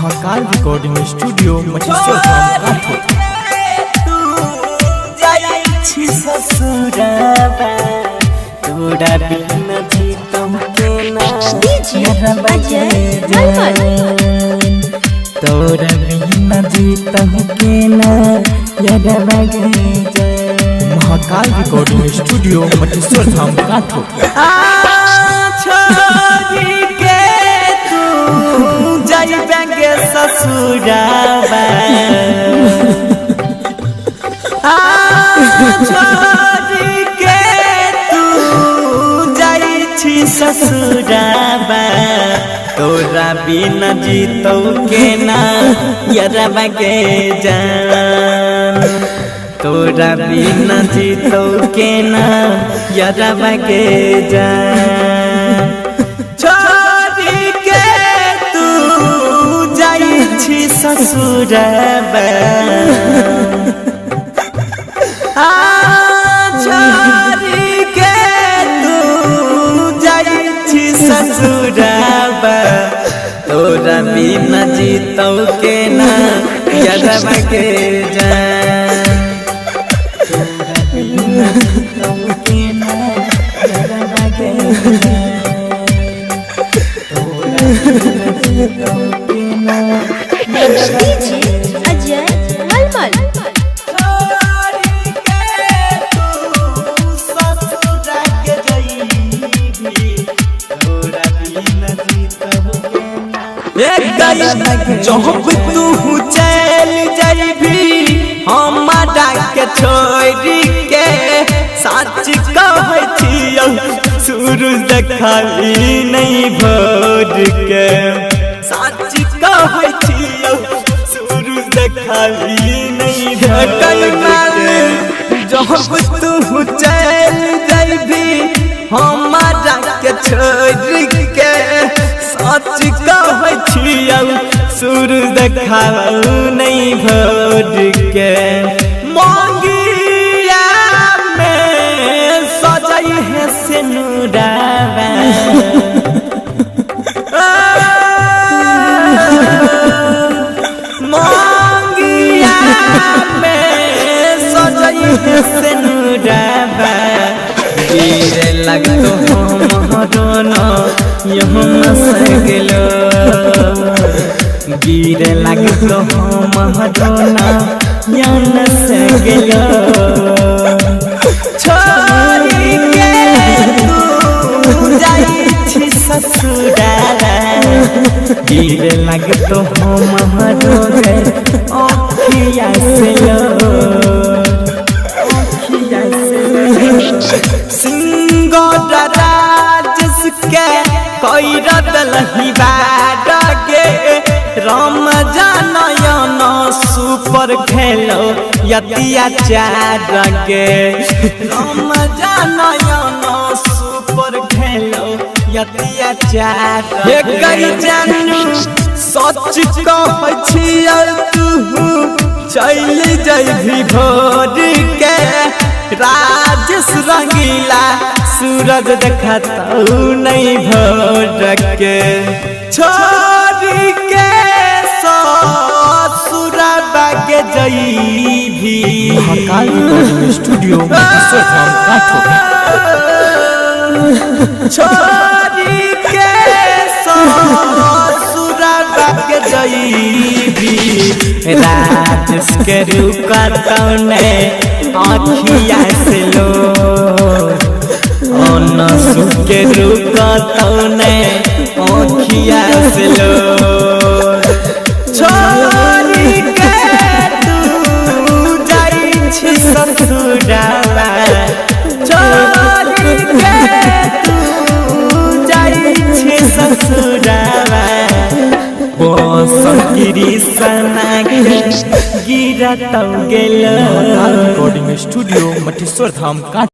Mahakal recording studio Mateshwar धाम काठो। ससुराबा तोरा बिना जीतम केना मेरा तोरा बिना जीतम केना यारा बगे महाकाल रिकॉर्डिंग स्टूडियो मटेश्वर धाम काठो। छोड़ी के तू जाई बेगे ससुराबा छोड़ी के तू जाई छी ससुराबा तोरा बिना जीतो केना यारा बगे जान तोरा बिना जीतो केना यारा बगे जान छोड़ी के तू जाई छी ससुराबा छोड़ी के तू जाई छी ससुराबा तोरा बिना जीतो केना यारा बगे जान तोरा बिना जीतो केना यारा बगे तोरा बिना जीतो केना अजय मलमल जब तू चल जाबी हमारा के छोड़ के सच कहै छियौ सूरज देखाई नहीं भोर के सच कहै छियौ सूरज देखाई नहीं भोर के जब तू चल जाबी हमारा के छोड़ के सच कहै छियौ सूरज देखाऊ नहीं भोर के मंगिया में सजाई है सिनुरावा मंगिया में सजाई है सिनुरावा गिरे लगतो महरोना यहाँ सगलो गिरे लगतो महरोना यहाँ सगलो छोड़ी के तू जाई छी ससुराबा गिरे लगतो महरोना अखिया से लो जिसके कोई रदलही बाडगे राम जानयन सुपर खेलो यतिया चारगे राम जानयन सुपर खेलो यतिया चार कई जानू सच कहै छियौ तू चल जइभी भोर के राजेश रंगीला सूरज देखतौ नहीं भोर के छोड़ी के ससुराबा के जइभी महाकाल रिकॉर्डिंग स्टूडियो मटेश्वर धाम काठो। छोड़ी के ससुराबा के जइभी राजेश के रुकतौ ने आँखिया से लो नसु के रुकतौ ने आँखिया से लो छोड़ी के तू जाई छी ससुराबा छोड़ी के तू जाई छी ससुराबा गिरी सना के गिरतौ गेल। महाकाल रिकॉर्डिंग स्टूडियो मटेश्वर धाम काठो।